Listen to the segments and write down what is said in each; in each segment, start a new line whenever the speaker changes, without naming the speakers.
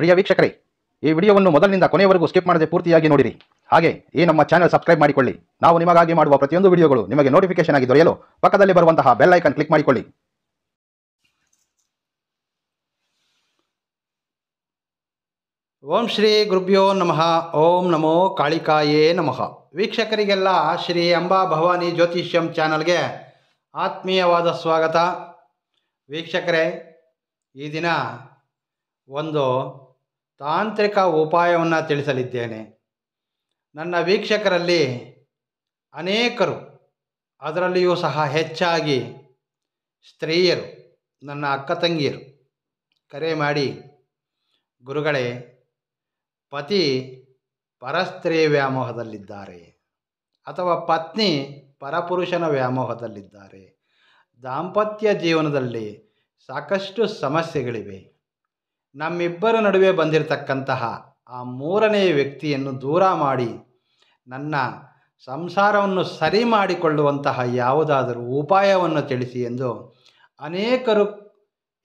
ಪ್ರಿಯ ವೀಕ್ಷಕರೇ, ಈ ವಿಡಿಯೋವನ್ನು ಮೊದಲಿನಿಂದ ಕೊನೆಯವರೆಗೂ ಸ್ಕಿಪ್ ಮಾಡದೆ ಪೂರ್ತಿಯಾಗಿ ನೋಡಿರಿ. ಹಾಗೆ ಈ ನಮ್ಮ ಚಾನೆಲ್ ಸಬ್ಸ್ಕ್ರೈಬ್ ಮಾಡಿಕೊಳ್ಳಿ. ನಾವು ನಿಮಗಾಗಿ ಮಾಡುವ ಪ್ರತಿಯೊಂದು ವಿಡಿಯೋಗಳು ನಿಮಗೆ ನೋಟಿಫಿಕೇಶನ್ ಆಗಿ ದೊರೆಯಲು ಪಕ್ಕದಲ್ಲಿ ಬರುವಂತಹ ಬೆಲ್ ಐಕಾನ್ ಕ್ಲಿಕ್ ಮಾಡಿಕೊಳ್ಳಿ.
ಓಂ ಶ್ರೀ ಗುರುಭ್ಯೋ ನಮಃ. ಓಂ ನಮೋ ಕಾಳಿಕಾಯೇ ನಮಃ. ವೀಕ್ಷಕರಿಗೆಲ್ಲ ಶ್ರೀ ಅಂಬಾ ಭವಾನಿ ಜ್ಯೋತಿಷ್ಯಂ ಚಾನಲ್ಗೆ ಆತ್ಮೀಯವಾದ ಸ್ವಾಗತ. ವೀಕ್ಷಕರೇ, ಈ ದಿನ ಒಂದು ತಾಂತ್ರಿಕ ಉಪಾಯವನ್ನು ತಿಳಿಸಲಿದ್ದೇನೆ. ನನ್ನ ವೀಕ್ಷಕರಲ್ಲಿ ಅನೇಕರು, ಅದರಲ್ಲಿಯೂ ಸಹ ಹೆಚ್ಚಾಗಿ ಸ್ತ್ರೀಯರು, ನನ್ನ ಅಕ್ಕ ತಂಗಿಯರು ಕರೆ ಮಾಡಿ, ಗುರುಗಳೇ, ಪತಿ ಪರಸ್ತ್ರೀ ವ್ಯಾಮೋಹದಲ್ಲಿದ್ದಾರೆ ಅಥವಾ ಪತ್ನಿ ಪರಪುರುಷನ ವ್ಯಾಮೋಹದಲ್ಲಿದ್ದಾರೆ, ದಾಂಪತ್ಯ ಜೀವನದಲ್ಲಿ ಸಾಕಷ್ಟು ಸಮಸ್ಯೆಗಳಿವೆ, ನಮ್ಮಿಬ್ಬರ ನಡುವೆ ಬಂದಿರತಕ್ಕಂತಹ ಆ ಮೂರನೇ ವ್ಯಕ್ತಿಯನ್ನು ದೂರ ಮಾಡಿ ನನ್ನ ಸಂಸಾರವನ್ನು ಸರಿ ಮಾಡಿಕೊಳ್ಳುವಂತಹ ಯಾವುದಾದರೂ ಉಪಾಯವನ್ನು ತಿಳಿಸಿ ಎಂದು ಅನೇಕರು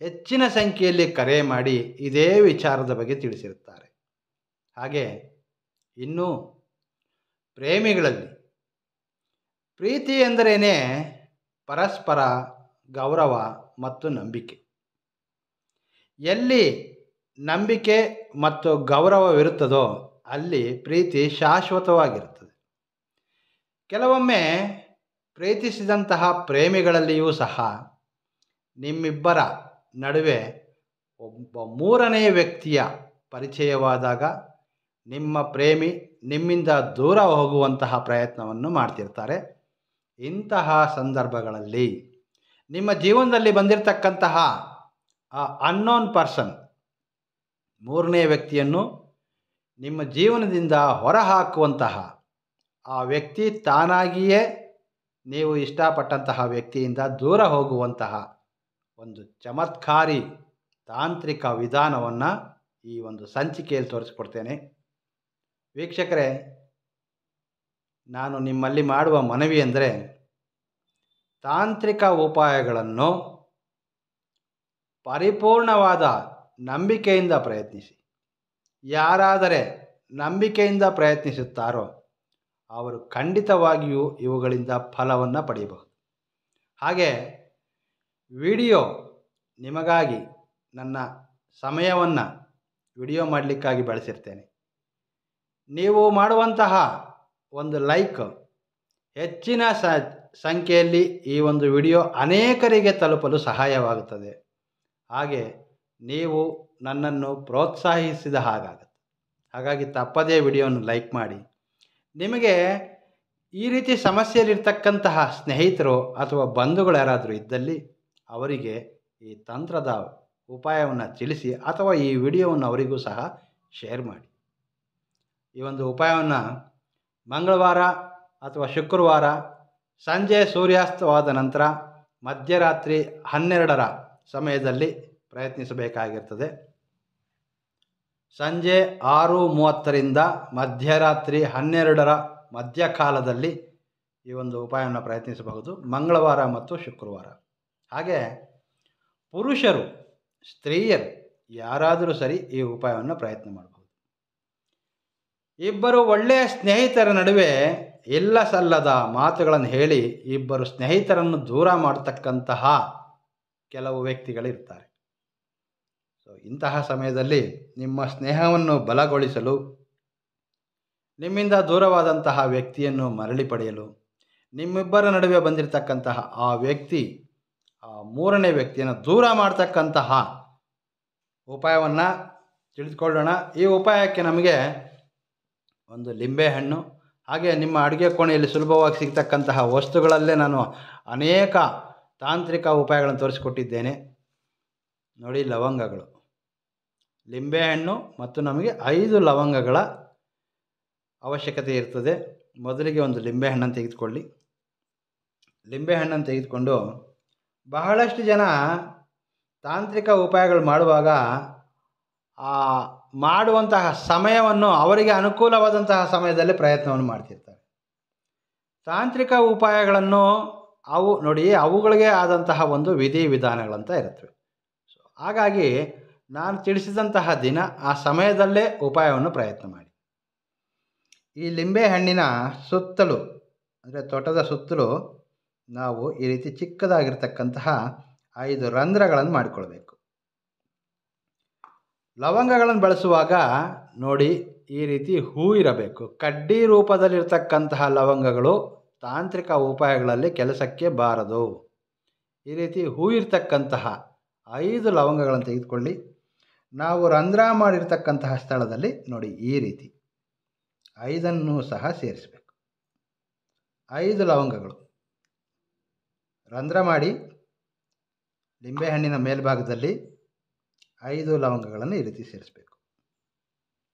ಹೆಚ್ಚಿನ ಸಂಖ್ಯೆಯಲ್ಲಿ ಕರೆ ಮಾಡಿ ಇದೇ ವಿಚಾರದ ಬಗ್ಗೆ ತಿಳಿಸಿರುತ್ತಾರೆ. ಹಾಗೆ ಇನ್ನು ಪ್ರೇಮಿಗಳಲ್ಲಿ ಪ್ರೀತಿ ಎಂದರೇನೆ ಪರಸ್ಪರ ಗೌರವ ಮತ್ತು ನಂಬಿಕೆ. ಎಲ್ಲಿ ನಂಬಿಕೆ ಮತ್ತು ಗೌರವವಿರುತ್ತದೋ ಅಲ್ಲಿ ಪ್ರೀತಿ ಶಾಶ್ವತವಾಗಿರುತ್ತದೆ. ಕೆಲವೊಮ್ಮೆ ಪ್ರೀತಿಸಿದಂತಹ ಪ್ರೇಮಿಗಳಲ್ಲಿಯೂ ಸಹ ನಿಮ್ಮಿಬ್ಬರ ನಡುವೆ ಒಬ್ಬ ಮೂರನೇ ವ್ಯಕ್ತಿಯ ಪರಿಚಯವಾದಾಗ ನಿಮ್ಮ ಪ್ರೇಮಿ ನಿಮ್ಮಿಂದ ದೂರ ಹೋಗುವಂತಹ ಪ್ರಯತ್ನವನ್ನು ಮಾಡ್ತಿರ್ತಾರೆ. ಇಂತಹ ಸಂದರ್ಭಗಳಲ್ಲಿ ನಿಮ್ಮ ಜೀವನದಲ್ಲಿ ಬಂದಿರತಕ್ಕಂತಹ ಆ ಅನ್ನೋನ್ ಪರ್ಸನ್, ಮೂರನೇ ವ್ಯಕ್ತಿಯನ್ನು ನಿಮ್ಮ ಜೀವನದಿಂದ ಹೊರಹಾಕುವಂತಹ ಆ ವ್ಯಕ್ತಿ ತಾನಾಗಿಯೇ ನೀವು ಇಷ್ಟಪಟ್ಟಂತಹ ವ್ಯಕ್ತಿಯಿಂದ ದೂರ ಹೋಗುವಂತಹ ಒಂದು ಚಮತ್ಕಾರಿ ತಾಂತ್ರಿಕ ವಿಧಾನವನ್ನು ಈ ಒಂದು ಸಂಚಿಕೆಯಲ್ಲಿ ತೋರಿಸಿಕೊಡ್ತೇನೆ. ವೀಕ್ಷಕರೇ, ನಾನು ನಿಮ್ಮಲ್ಲಿ ಮಾಡುವ ಮನವಿ ಅಂದರೆ, ತಾಂತ್ರಿಕ ಉಪಾಯಗಳನ್ನು ಪರಿಪೂರ್ಣವಾದ ನಂಬಿಕೆಯಿಂದ ಪ್ರಯತ್ನಿಸಿ. ಯಾರಾದರೆ ನಂಬಿಕೆಯಿಂದ ಪ್ರಯತ್ನಿಸುತ್ತಾರೋ ಅವರು ಖಂಡಿತವಾಗಿಯೂ ಇವುಗಳಿಂದ ಫಲವನ್ನು ಪಡೆಯಬಹುದು. ಹಾಗೆ ವಿಡಿಯೋ ನಿಮಗಾಗಿ ನನ್ನ ಸಮಯವನ್ನು ವಿಡಿಯೋ ಮಾಡಲಿಕ್ಕಾಗಿ ಬಳಸಿರ್ತೇನೆ. ನೀವು ಮಾಡುವಂತಹ ಒಂದು ಲೈಕ್ ಹೆಚ್ಚಿನ ಸಂಖ್ಯೆಯಲ್ಲಿ ಈ ಒಂದು ವಿಡಿಯೋ ಅನೇಕರಿಗೆ ತಲುಪಲು ಸಹಾಯವಾಗುತ್ತದೆ. ಹಾಗೆ ನೀವು ನನ್ನನ್ನು ಪ್ರೋತ್ಸಾಹಿಸಿದ ಹಾಗಾಗುತ್ತೆ. ಹಾಗಾಗಿ ತಪ್ಪದೇ ವಿಡಿಯೋವನ್ನು ಲೈಕ್ ಮಾಡಿ. ನಿಮಗೆ ಈ ರೀತಿ ಸಮಸ್ಯೆಯಲ್ಲಿರ್ತಕ್ಕಂತಹ ಸ್ನೇಹಿತರು ಅಥವಾ ಬಂಧುಗಳು ಯಾರಾದರೂ ಇದ್ದಲ್ಲಿ ಅವರಿಗೆ ಈ ತಂತ್ರದ ಉಪಾಯವನ್ನು ತಿಳಿಸಿ ಅಥವಾ ಈ ವಿಡಿಯೋವನ್ನು ಅವರಿಗೂ ಸಹ ಶೇರ್ ಮಾಡಿ. ಈ ಒಂದು ಉಪಾಯವನ್ನು ಮಂಗಳವಾರ ಅಥವಾ ಶುಕ್ರವಾರ ಸಂಜೆ ಸೂರ್ಯಾಸ್ತವಾದ ನಂತರ ಮಧ್ಯರಾತ್ರಿ 12ರ ಸಮಯದಲ್ಲಿ ಪ್ರಯತ್ನಿಸಬೇಕಾಗಿರ್ತದೆ. ಸಂಜೆ 6:30ರಿಂದ ಮಧ್ಯರಾತ್ರಿ 12ರ ಮಧ್ಯಕಾಲದಲ್ಲಿ ಈ ಒಂದು ಉಪಾಯವನ್ನು ಪ್ರಯತ್ನಿಸಬಹುದು, ಮಂಗಳವಾರ ಮತ್ತು ಶುಕ್ರವಾರ. ಹಾಗೆ ಪುರುಷರು, ಸ್ತ್ರೀಯರು ಯಾರಾದರೂ ಸರಿ ಈ ಉಪಾಯವನ್ನು ಪ್ರಯತ್ನ ಮಾಡಬಹುದು. ಇಬ್ಬರು ಒಳ್ಳೆಯ ಸ್ನೇಹಿತರ ನಡುವೆ ಇಲ್ಲ ಸಲ್ಲದ ಮಾತುಗಳನ್ನು ಹೇಳಿ ಇಬ್ಬರು ಸ್ನೇಹಿತರನ್ನು ದೂರ ಮಾಡತಕ್ಕಂತಹ ಕೆಲವು ವ್ಯಕ್ತಿಗಳಿರ್ತಾರೆ. ಇಂತಹ ಸಮಯದಲ್ಲಿ ನಿಮ್ಮ ಸ್ನೇಹವನ್ನು ಬಲಗೊಳಿಸಲು, ನಿಮ್ಮಿಂದ ದೂರವಾದಂತಹ ವ್ಯಕ್ತಿಯನ್ನು ಮರಳಿ ಪಡೆಯಲು, ನಿಮ್ಮಿಬ್ಬರ ನಡುವೆ ಬಂದಿರತಕ್ಕಂತಹ ಆ ವ್ಯಕ್ತಿ, ಆ ಮೂರನೇ ವ್ಯಕ್ತಿಯನ್ನು ದೂರ ಮಾಡ್ತಕ್ಕಂತಹ ಉಪಾಯವನ್ನು ತಿಳಿದುಕೊಳ್ಳೋಣ. ಈ ಉಪಾಯಕ್ಕೆ ನಮಗೆ ಒಂದು ಲಿಂಬೆಹಣ್ಣು, ಹಾಗೆ ನಿಮ್ಮ ಅಡುಗೆ ಕೋಣೆಯಲ್ಲಿ ಸುಲಭವಾಗಿ ಸಿಗ್ತಕ್ಕಂತಹ ವಸ್ತುಗಳಲ್ಲೇ ನಾನು ಅನೇಕ ತಾಂತ್ರಿಕ ಉಪಾಯಗಳನ್ನು ತೋರಿಸಿಕೊಟ್ಟಿದ್ದೇನೆ ನೋಡಿ. ಲವಂಗಗಳು, ಲಿಂಬೆಹಣ್ಣು ಮತ್ತು ನಮಗೆ 5 ಲವಂಗಗಳ ಅವಶ್ಯಕತೆ ಇರ್ತದೆ. ಮೊದಲಿಗೆ ಒಂದು ಲಿಂಬೆಹಣ್ಣನ್ನು ತೆಗೆದುಕೊಳ್ಳಿ. ಲಿಂಬೆಹಣ್ಣನ್ನು ತೆಗೆದುಕೊಂಡು, ಬಹಳಷ್ಟು ಜನ ತಾಂತ್ರಿಕ ಉಪಾಯಗಳು ಮಾಡುವಾಗ ಮಾಡುವಂತಹ ಸಮಯವನ್ನು ಅವರಿಗೆ ಅನುಕೂಲವಾದಂತಹ ಸಮಯದಲ್ಲಿ ಪ್ರಯತ್ನವನ್ನು ಮಾಡ್ತಿರ್ತಾರೆ. ತಾಂತ್ರಿಕ ಉಪಾಯಗಳನ್ನು ಅವುಗಳಿಗೆ ಆದಂತಹ ಒಂದು ವಿಧಿ ವಿಧಾನಗಳಂತ ಇರುತ್ತವೆ. ಹಾಗಾಗಿ ನಾನು ತಿಳಿಸಿದಂತಹ ದಿನ ಆ ಸಮಯದಲ್ಲೇ ಉಪಾಯವನ್ನು ಪ್ರಯತ್ನ ಮಾಡಿ. ಈ ಲಿಂಬೆ ಹಣ್ಣಿನ ಸುತ್ತಲೂ ಅಂದರೆ ತೋಟದ ಸುತ್ತಲೂ ನಾವು ಈ ರೀತಿ ಚಿಕ್ಕದಾಗಿರ್ತಕ್ಕಂತಹ 5 ರಂಧ್ರಗಳನ್ನು ಮಾಡಿಕೊಳ್ಬೇಕು. ಲವಂಗಗಳನ್ನು ಬಳಸುವಾಗ ನೋಡಿ ಈ ರೀತಿ ಹೂ ಇರಬೇಕು. ಕಡ್ಡಿ ರೂಪದಲ್ಲಿರ್ತಕ್ಕಂತಹ ಲವಂಗಗಳು ತಾಂತ್ರಿಕ ಉಪಾಯಗಳಲ್ಲಿ ಕೆಲಸಕ್ಕೆ ಬಾರದು. ಈ ರೀತಿ ಹೂ ಇರ್ತಕ್ಕಂತಹ 5 ಲವಂಗಗಳನ್ನು ತೆಗೆದುಕೊಳ್ಳಿ. ನಾವು ರಂಧ್ರ ಮಾಡಿರ್ತಕ್ಕಂತಹ ಸ್ಥಳದಲ್ಲಿ ನೋಡಿ ಈ ರೀತಿ 5 ಸಹ ಸೇರಿಸಬೇಕು. 5 ಲವಂಗಗಳು ರಂಧ್ರ ಮಾಡಿ ಲಿಂಬೆಹಣ್ಣಿನ ಮೇಲ್ಭಾಗದಲ್ಲಿ 5 ಲವಂಗಗಳನ್ನು ಈ ರೀತಿ ಸೇರಿಸಬೇಕು.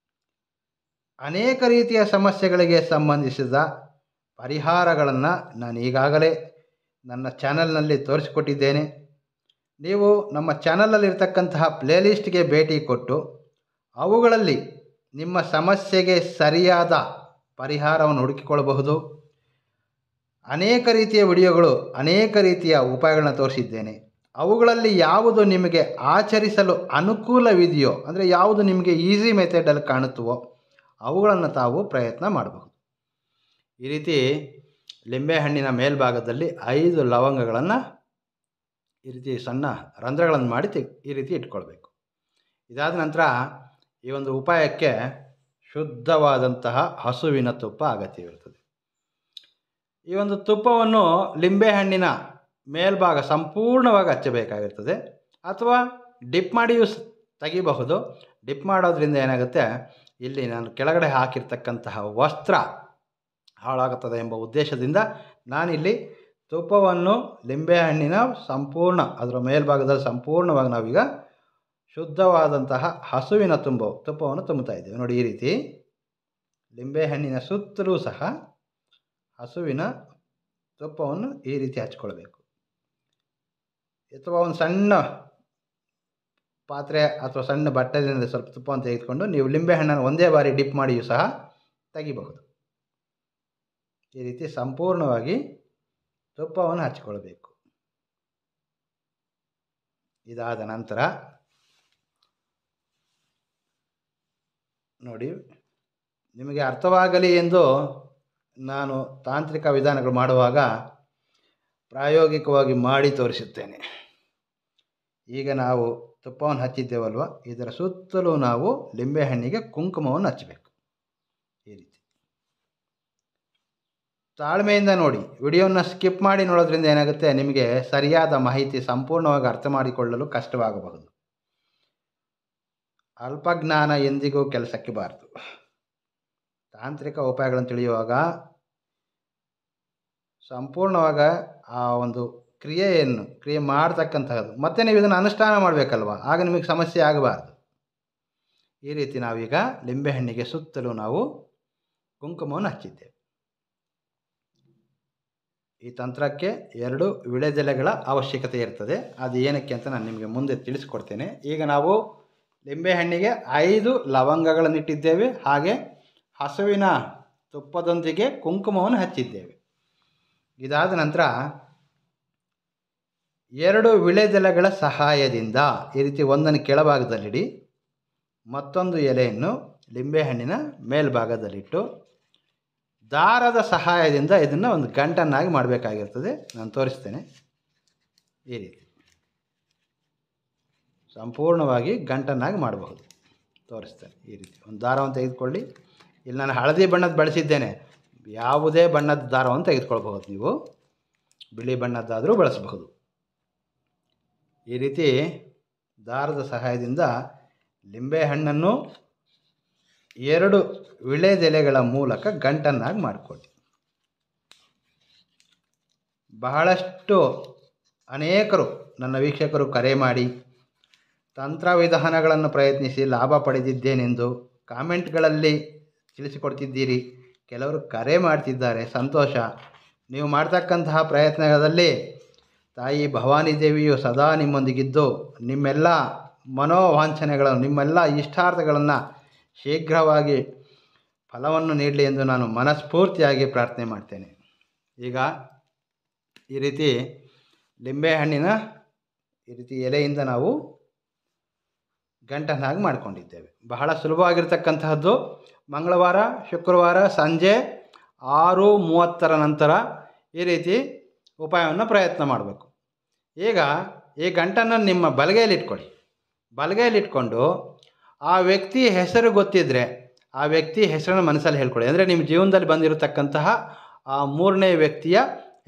ಅನೇಕ ರೀತಿಯ ಸಮಸ್ಯೆಗಳಿಗೆ ಸಂಬಂಧಿಸಿದ ಪರಿಹಾರಗಳನ್ನು ನಾನು ಈಗಾಗಲೇ ನನ್ನ ಚಾನಲ್ನಲ್ಲಿ ತೋರಿಸಿಕೊಟ್ಟಿದ್ದೇನೆ. ನೀವು ನಮ್ಮ ಚಾನಲಲ್ಲಿರ್ತಕ್ಕಂತಹ ಪ್ಲೇಲಿಸ್ಟ್ಗೆ ಭೇಟಿ ಕೊಟ್ಟು ಅವುಗಳಲ್ಲಿ ನಿಮ್ಮ ಸಮಸ್ಯೆಗೆ ಸರಿಯಾದ ಪರಿಹಾರವನ್ನು ಹುಡುಕಿಕೊಳ್ಳಬಹುದು. ಅನೇಕ ರೀತಿಯ ವಿಡಿಯೋಗಳು, ಅನೇಕ ರೀತಿಯ ಉಪಾಯಗಳನ್ನ ತೋರಿಸಿದ್ದೇನೆ. ಅವುಗಳಲ್ಲಿ ಯಾವುದು ನಿಮಗೆ ಆಚರಿಸಲು ಅನುಕೂಲವಿದೆಯೋ, ಅಂದರೆ ಯಾವುದು ನಿಮಗೆ ಈಸಿ ಮೆಥಡಲ್ಲಿ ಕಾಣುತ್ತವೋ ಅವುಗಳನ್ನು ತಾವು ಪ್ರಯತ್ನ ಮಾಡಬಹುದು. ಈ ರೀತಿ ಲಿಂಬೆಹಣ್ಣಿನ ಮೇಲ್ಭಾಗದಲ್ಲಿ 5 ಲವಂಗಗಳನ್ನು ಈ ರೀತಿ ಸಣ್ಣ ರಂಧ್ರಗಳನ್ನು ಮಾಡಿ ಈ ರೀತಿ ಇಟ್ಕೊಳ್ಬೇಕು. ಇದಾದ ನಂತರ ಈ ಒಂದು ಉಪಾಯಕ್ಕೆ ಶುದ್ಧವಾದಂತಹ ಹಸುವಿನ ತುಪ್ಪ ಅಗತ್ಯವಿರುತ್ತದೆ. ಈ ಒಂದು ತುಪ್ಪವನ್ನು ಲಿಂಬೆಹಣ್ಣಿನ ಮೇಲ್ಭಾಗ ಸಂಪೂರ್ಣವಾಗಿ ಹಚ್ಚಬೇಕಾಗಿರ್ತದೆ. ಅಥವಾ ಡಿಪ್ ಮಾಡಿಯೂ ತೆಗಿಬಹುದು. ಡಿಪ್ ಮಾಡೋದ್ರಿಂದ ಏನಾಗುತ್ತೆ, ಇಲ್ಲಿ ನಾನು ಕೆಳಗಡೆ ಹಾಕಿರ್ತಕ್ಕಂತಹ ವಸ್ತ್ರ ಹಾಳಾಗುತ್ತದೆ ಎಂಬ ಉದ್ದೇಶದಿಂದ ನಾನಿಲ್ಲಿ ತುಪ್ಪವನ್ನು ಲಿಂಬೆಹಣ್ಣಿನ ಸಂಪೂರ್ಣ ಅದರ ಮೇಲ್ಭಾಗದಲ್ಲಿ ಸಂಪೂರ್ಣವಾಗಿ ನಾವೀಗ ಶುದ್ಧವಾದಂತಹ ಹಸುವಿನ ತುಪ್ಪವನ್ನು ತುಂಬುತ್ತಾ ಇದ್ದೇವೆ. ನೋಡಿ ಈ ರೀತಿ ಲಿಂಬೆಹಣ್ಣಿನ ಸುತ್ತಲೂ ಸಹ ಹಸುವಿನ ತುಪ್ಪವನ್ನು ಈ ರೀತಿ ಹಚ್ಕೊಳ್ಬೇಕು. ಅಥವಾ ಒಂದು ಸಣ್ಣ ಪಾತ್ರೆ ಅಥವಾ ಸಣ್ಣ ಬಟ್ಟಲಿನಲ್ಲಿ ಸ್ವಲ್ಪ ತುಪ್ಪವನ್ನು ತೆಗೆದುಕೊಂಡು ನೀವು ಲಿಂಬೆಹಣ್ಣನ್ನು ಒಂದೇ ಬಾರಿ ಡಿಪ್ ಮಾಡಿಯೂ ಸಹ ತೆಗಿಬಹುದು. ಈ ರೀತಿ ಸಂಪೂರ್ಣವಾಗಿ ತುಪ್ಪವನ್ನು ಹಚ್ಕೊಳ್ಬೇಕು. ಇದಾದ ನಂತರ ನೋಡಿ, ನಿಮಗೆ ಅರ್ಥವಾಗಲಿ ಎಂದು ನಾನು ತಾಂತ್ರಿಕ ವಿಧಾನಗಳು ಮಾಡುವಾಗ ಪ್ರಾಯೋಗಿಕವಾಗಿ ಮಾಡಿ ತೋರಿಸುತ್ತೇನೆ. ಈಗ ನಾವು ತುಪ್ಪವನ್ನು ಹಚ್ಚಿದ್ದೇವಲ್ವ, ಇದರ ಸುತ್ತಲೂ ನಾವು ಲಿಂಬೆಹಣ್ಣಿಗೆ ಕುಂಕುಮವನ್ನು ಹಚ್ಚಬೇಕು. ಈ ರೀತಿ ತಾಳ್ಮೆಯಿಂದ ನೋಡಿ. ವಿಡಿಯೋನ ಸ್ಕಿಪ್ ಮಾಡಿ ನೋಡೋದ್ರಿಂದ ಏನಾಗುತ್ತೆ, ನಿಮಗೆ ಸರಿಯಾದ ಮಾಹಿತಿ ಸಂಪೂರ್ಣವಾಗಿ ಅರ್ಥ ಮಾಡಿಕೊಳ್ಳಲು ಕಷ್ಟವಾಗಬಹುದು. ಅಲ್ಪಜ್ಞಾನ ಎಂದಿಗೂ ಕೆಲಸಕ್ಕೆ ಬಾರದು. ತಾಂತ್ರಿಕ ಉಪಾಯಗಳನ್ನು ತಿಳಿಯುವಾಗ ಸಂಪೂರ್ಣವಾಗಿ ಆ ಒಂದು ಕ್ರಿಯೆ ಮಾಡ್ತಕ್ಕಂಥದ್ದು ಮತ್ತೆ ನೀವು ಇದನ್ನು ಅನುಷ್ಠಾನ ಮಾಡಬೇಕಲ್ವ, ಆಗ ನಿಮಗೆ ಸಮಸ್ಯೆ ಆಗಬಾರ್ದು. ಈ ರೀತಿ ನಾವೀಗ ಲಿಂಬೆಹಣ್ಣಿಗೆ ಸುತ್ತಲೂ ನಾವು ಕುಂಕುಮವನ್ನು ಹಚ್ಚಿದ್ದೇವೆ. ಈ ತಂತ್ರಕ್ಕೆ 2 ವಿಳೆದೆಲೆಗಳ ಅವಶ್ಯಕತೆ ಇರ್ತದೆ. ಅದು ಏನಕ್ಕೆ ಅಂತ ನಾನು ನಿಮಗೆ ಮುಂದೆ ತಿಳಿಸ್ಕೊಡ್ತೇನೆ. ಈಗ ನಾವು ಲಿಂಬೆಹಣ್ಣಿಗೆ 5 ಲವಂಗಗಳನ್ನಿಟ್ಟಿದ್ದೇವೆ. ಹಾಗೆ ಹಸುವಿನ ತುಪ್ಪದೊಂದಿಗೆ ಕುಂಕುಮವನ್ನು ಹಚ್ಚಿದ್ದೇವೆ. ಇದಾದ ನಂತರ 2 ವಿಳೆದೆಲೆಗಳ ಸಹಾಯದಿಂದ ಈ ರೀತಿ ಒಂದನ್ನು ಕೆಳಭಾಗದಲ್ಲಿಡಿ, ಮತ್ತೊಂದು ಎಲೆಯನ್ನು ಲಿಂಬೆಹಣ್ಣಿನ ಮೇಲ್ಭಾಗದಲ್ಲಿಟ್ಟು ದಾರದ ಸಹಾಯದಿಂದ ಇದನ್ನು ಒಂದು ಗಂಟನ್ನಾಗಿ ಮಾಡಬೇಕಾಗಿರ್ತದೆ. ನಾನು ತೋರಿಸ್ತೇನೆ. ಈ ರೀತಿ ಸಂಪೂರ್ಣವಾಗಿ ಗಂಟನ್ನಾಗಿ ಮಾಡಬಹುದು. ತೋರಿಸ್ತೇನೆ. ಈ ರೀತಿ ಒಂದು ದಾರವನ್ನು ತೆಗೆದುಕೊಳ್ಳಿ. ಇಲ್ಲಿ ನಾನು ಹಳದಿ ಬಣ್ಣದ ಬಳಸಿದ್ದೇನೆ. ಯಾವುದೇ ಬಣ್ಣದ ದಾರವನ್ನು ತೆಗೆದುಕೊಳ್ಬಹುದು. ನೀವು ಬಿಳಿ ಬಣ್ಣದ್ದಾದರೂ ಬಳಸಬಹುದು. ಈ ರೀತಿ ದಾರದ ಸಹಾಯದಿಂದ ಲಿಂಬೆಹಣ್ಣನ್ನು 2 ವಿಳೆದೆಲೆಗಳ ಮೂಲಕ ಗಂಟನ್ನಾಗಿ ಮಾಡಿಕೊಳ್ಳಿ. ಬಹಳಷ್ಟು ಅನೇಕರು ನನ್ನ ವೀಕ್ಷಕರು ಕರೆ ಮಾಡಿ ತಂತ್ರವಿಧಾನಗಳನ್ನು ಪ್ರಯತ್ನಿಸಿ ಲಾಭ ಪಡೆದಿದ್ದೇನೆಂದು ಕಾಮೆಂಟ್ಗಳಲ್ಲಿ ತಿಳಿಸಿಕೊಡ್ತಿದ್ದೀರಿ. ಕೆಲವರು ಕರೆ ಮಾಡ್ತಿದ್ದಾರೆ. ಸಂತೋಷ. ನೀವು ಮಾಡ್ತಕ್ಕಂತಹ ಪ್ರಯತ್ನದಲ್ಲಿ ತಾಯಿ ಭವಾನಿ ದೇವಿಯು ಸದಾ ನಿಮ್ಮೊಂದಿಗಿದ್ದು ನಿಮ್ಮೆಲ್ಲ ಮನೋವಾಂಛನೆಗಳನ್ನು, ನಿಮ್ಮೆಲ್ಲ ಇಷ್ಟಾರ್ಥಗಳನ್ನು ಶೀಘ್ರವಾಗಿ ಫಲವನ್ನು ನೀಡಲಿ ಎಂದು ನಾನು ಮನಸ್ಫೂರ್ತಿಯಾಗಿ ಪ್ರಾರ್ಥನೆ ಮಾಡ್ತೇನೆ. ಈಗ ಈ ರೀತಿ ಲಿಂಬೆಹಣ್ಣಿನ ಈ ರೀತಿ ಎಲೆಯಿಂದ ನಾವು ಗಂಟನ್ನಾಗಿ ಮಾಡಿಕೊಂಡಿದ್ದೇವೆ. ಬಹಳ ಸುಲಭವಾಗಿರ್ತಕ್ಕಂತಹದ್ದು. ಮಂಗಳವಾರ, ಶುಕ್ರವಾರ ಸಂಜೆ 6:30 ನಂತರ ಈ ರೀತಿ ಉಪಾಯವನ್ನು ಪ್ರಯತ್ನ ಮಾಡಬೇಕು. ಈಗ ಈ ಗಂಟನ್ನು ನಿಮ್ಮ ಬಲಗೈಲಿಟ್ಕೊಳ್ಳಿ. ಬಲಗೈಲಿಟ್ಕೊಂಡು ಆ ವ್ಯಕ್ತಿ ಹೆಸರು ಗೊತ್ತಿದ್ದರೆ ಆ ವ್ಯಕ್ತಿ ಹೆಸರನ್ನು ಮನಸ್ಸಲ್ಲಿ ಹೇಳ್ಕೊಳ್ಳಿ. ಅಂದರೆ ನಿಮ್ಮ ಜೀವನದಲ್ಲಿ ಬಂದಿರತಕ್ಕಂತಹ ಆ ಮೂರನೇ ವ್ಯಕ್ತಿಯ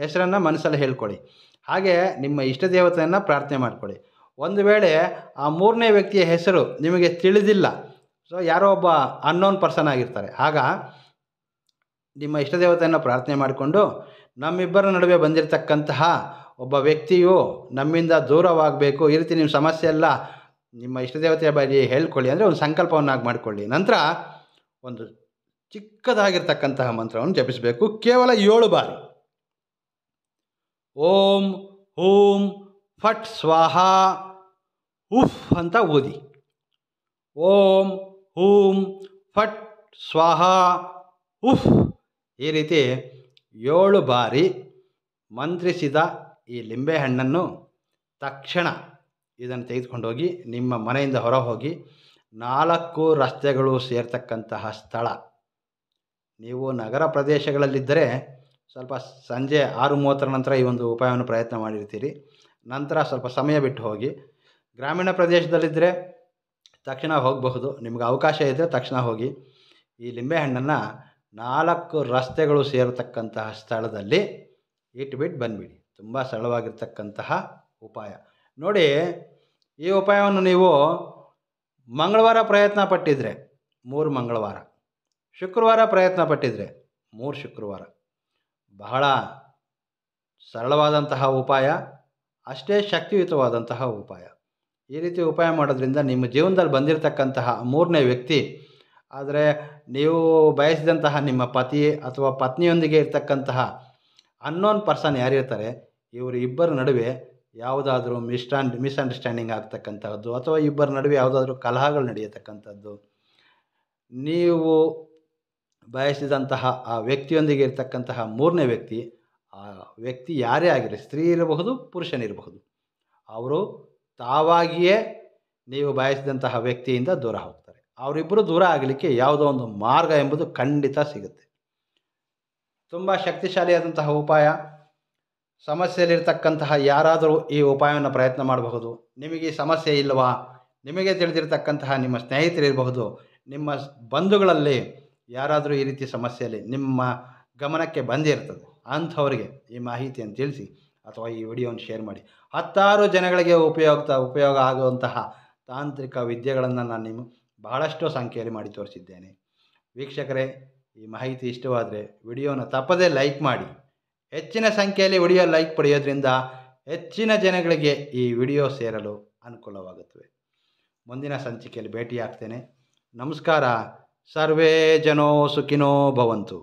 ಹೆಸರನ್ನು ಮನಸ್ಸಲ್ಲಿ ಹೇಳ್ಕೊಳ್ಳಿ. ಹಾಗೆ ನಿಮ್ಮ ಇಷ್ಟ ದೇವತೆಯನ್ನು ಪ್ರಾರ್ಥನೆ ಮಾಡಿಕೊಳ್ಳಿ. ಒಂದು ವೇಳೆ ಆ ಮೂರನೇ ವ್ಯಕ್ತಿಯ ಹೆಸರು ನಿಮಗೆ ತಿಳಿದಿಲ್ಲ, ಸೊ ಯಾರೋ ಒಬ್ಬ ಅನ್ನೋನ್ ಪರ್ಸನ್ ಆಗಿರ್ತಾರೆ, ಆಗ ನಿಮ್ಮ ಇಷ್ಟ ದೇವತೆಯನ್ನು ಪ್ರಾರ್ಥನೆ ಮಾಡಿಕೊಂಡು ನಮ್ಮಿಬ್ಬರ ನಡುವೆ ಬಂದಿರತಕ್ಕಂತಹ ಒಬ್ಬ ವ್ಯಕ್ತಿಯು ನಮ್ಮಿಂದ ದೂರವಾಗಬೇಕು, ಈ ರೀತಿ ನಿಮ್ಮ ಸಮಸ್ಯೆ ಎಲ್ಲ ನಿಮ್ಮ ಇಷ್ಟ ದೇವತೆಯ ಬಗ್ಗೆ ಹೇಳ್ಕೊಳ್ಳಿ. ಅಂದರೆ ಒಂದು ಸಂಕಲ್ಪವನ್ನಾಗಿ ಮಾಡಿಕೊಳ್ಳಿ. ನಂತರ ಒಂದು ಚಿಕ್ಕದಾಗಿರ್ತಕ್ಕಂತಹ ಮಂತ್ರವನ್ನು ಜಪಿಸಬೇಕು. ಕೇವಲ 7 ಬಾರಿ ಓಂ ಹೂಂ ಫಟ್ ಸ್ವಾಹ ಉಫ್ ಅಂತ ಊದಿ. ಓಂ ಹೂಂ ಫಟ್ ಸ್ವಾಹ ಉಫ್ ಈ ರೀತಿ 7 ಬಾರಿ ಮಂತ್ರಿಸಿದ ಈ ಲಿಂಬೆಹಣ್ಣನ್ನು ತಕ್ಷಣ ಇದನ್ನು ತೆಗೆದುಕೊಂಡೋಗಿ ನಿಮ್ಮ ಮನೆಯಿಂದ ಹೊರ ಹೋಗಿ 4 ರಸ್ತೆಗಳು ಸೇರ್ತಕ್ಕಂತಹ ಸ್ಥಳ, ನೀವು ನಗರ ಪ್ರದೇಶಗಳಲ್ಲಿದ್ದರೆ ಸ್ವಲ್ಪ ಸಂಜೆ 6:30 ನಂತರ ಈ ಒಂದು ಉಪಾಯವನ್ನು ಪ್ರಯತ್ನ ಮಾಡಿರ್ತೀರಿ. ನಂತರ ಸ್ವಲ್ಪ ಸಮಯ ಬಿಟ್ಟು ಹೋಗಿ. ಗ್ರಾಮೀಣ ಪ್ರದೇಶದಲ್ಲಿದ್ದರೆ ತಕ್ಷಣ ಹೋಗಬಹುದು. ನಿಮಗೆ ಅವಕಾಶ ಇದ್ದರೆ ತಕ್ಷಣ ಹೋಗಿ ಈ ಲಿಂಬೆಹಣ್ಣನ್ನು 4 ರಸ್ತೆಗಳು ಸೇರತಕ್ಕಂತಹ ಸ್ಥಳದಲ್ಲಿ ಇಟ್ಬಿಟ್ಟು ಬಂದುಬಿಡಿ. ತುಂಬ ಸರಳವಾಗಿರ್ತಕ್ಕಂತಹ ಉಪಾಯ ನೋಡಿ. ಈ ಉಪಾಯವನ್ನು ನೀವು ಮಂಗಳವಾರ ಪ್ರಯತ್ನ ಪಟ್ಟಿದ್ರೆ 3 ಮಂಗಳವಾರ, ಶುಕ್ರವಾರ ಪ್ರಯತ್ನ ಪಟ್ಟಿದ್ರೆ 3 ಶುಕ್ರವಾರ. ಬಹಳ ಸರಳವಾದಂತಹ ಉಪಾಯ, ಅಷ್ಟೇ ಶಕ್ತಿಯುತವಾದಂತಹ ಉಪಾಯ. ಈ ರೀತಿ ಉಪಾಯ ಮಾಡೋದ್ರಿಂದ ನಿಮ್ಮ ಜೀವನದಲ್ಲಿ ಬಂದಿರತಕ್ಕಂತಹ ಮೂರನೇ ವ್ಯಕ್ತಿ, ಆದರೆ ನೀವು ಬಯಸಿದಂತಹ ನಿಮ್ಮ ಪತಿ ಅಥವಾ ಪತ್ನಿಯೊಂದಿಗೆ ಇರ್ತಕ್ಕಂತಹ ಅನ್ನೋನ್ ಪರ್ಸನ್ ಯಾರಿರ್ತಾರೆ, ಇವರು ಇಬ್ಬರ ನಡುವೆ ಯಾವುದಾದ್ರೂ ಮಿಸ್ಅಂಡರ್ಸ್ಟ್ಯಾಂಡಿಂಗ್ ಆಗ್ತಕ್ಕಂಥದ್ದು ಅಥವಾ ಇಬ್ಬರ ನಡುವೆ ಯಾವುದಾದ್ರೂ ಕಲಹಗಳು ನಡೆಯತಕ್ಕಂಥದ್ದು, ನೀವು ಬಯಸಿದಂತಹ ಆ ವ್ಯಕ್ತಿಯೊಂದಿಗೆ ಇರ್ತಕ್ಕಂತಹ ಮೂರನೇ ವ್ಯಕ್ತಿ, ಆ ವ್ಯಕ್ತಿ ಯಾರೇ ಆಗಿರಲಿ, ಸ್ತ್ರೀ ಇರಬಹುದು ಪುರುಷನಿರಬಹುದು, ಅವರು ತಾವಾಗಿಯೇ ನೀವು ಬಯಸಿದಂತಹ ವ್ಯಕ್ತಿಯಿಂದ ದೂರ ಹೋಗ್ತಾರೆ. ಅವರಿಬ್ಬರು ದೂರ ಆಗಲಿಕ್ಕೆ ಯಾವುದೋ ಒಂದು ಮಾರ್ಗ ಎಂಬುದು ಖಂಡಿತ ಸಿಗುತ್ತೆ. ತುಂಬ ಶಕ್ತಿಶಾಲಿಯಾದಂತಹ ಉಪಾಯ. ಸಮಸ್ಯೆಯಲ್ಲಿರ್ತಕ್ಕಂತಹ ಯಾರಾದರೂ ಈ ಉಪಾಯವನ್ನು ಪ್ರಯತ್ನ ಮಾಡಬಹುದು. ನಿಮಗೆ ಈ ಸಮಸ್ಯೆ ಇಲ್ಲವಾ, ನಿಮಗೆ ತಿಳಿದಿರ್ತಕ್ಕಂತಹ ನಿಮ್ಮ ಸ್ನೇಹಿತರಿರಬಹುದು, ನಿಮ್ಮ ಬಂಧುಗಳಲ್ಲಿ ಯಾರಾದರೂ ಈ ರೀತಿ ಸಮಸ್ಯೆಯಲ್ಲಿ ನಿಮ್ಮ ಗಮನಕ್ಕೆ ಬಂದಿರ್ತದೆ, ಅಂಥವರಿಗೆ ಈ ಮಾಹಿತಿಯನ್ನು ತಿಳಿಸಿ ಅಥವಾ ಈ ವಿಡಿಯೋವನ್ನು ಶೇರ್ ಮಾಡಿ. 10 ಜನಗಳಿಗೆ ಉಪಯೋಗ ಆಗುವಂತಹ ತಾಂತ್ರಿಕ ವಿದ್ಯೆಗಳನ್ನು ನಾನು ನಿಮ್ಮ ಬಹಳಷ್ಟು ಸಂಖ್ಯೆಯಲ್ಲಿ ಮಾಡಿ ತೋರಿಸಿದ್ದೇನೆ. ವೀಕ್ಷಕರೇ, ಈ ಮಾಹಿತಿ ಇಷ್ಟವಾದರೆ ವಿಡಿಯೋನ ತಪ್ಪದೇ ಲೈಕ್ ಮಾಡಿ. ಹೆಚ್ಚಿನ ಸಂಖ್ಯೆಯಲ್ಲಿ ವಿಡಿಯೋ ಲೈಕ್ ಪಡೆಯೋದ್ರಿಂದ ಹೆಚ್ಚಿನ ಜನಗಳಿಗೆ ಈ ವಿಡಿಯೋ ಸೇರಲು ಅನುಕೂಲವಾಗುತ್ತವೆ. ಮುಂದಿನ ಸಂಚಿಕೆಯಲ್ಲಿ ಭೇಟಿಯಾಗ್ತೇನೆ. ನಮಸ್ಕಾರ. ಸರ್ವೇ ಜನೋ ಸುಖಿನೋ ಭವಂತು.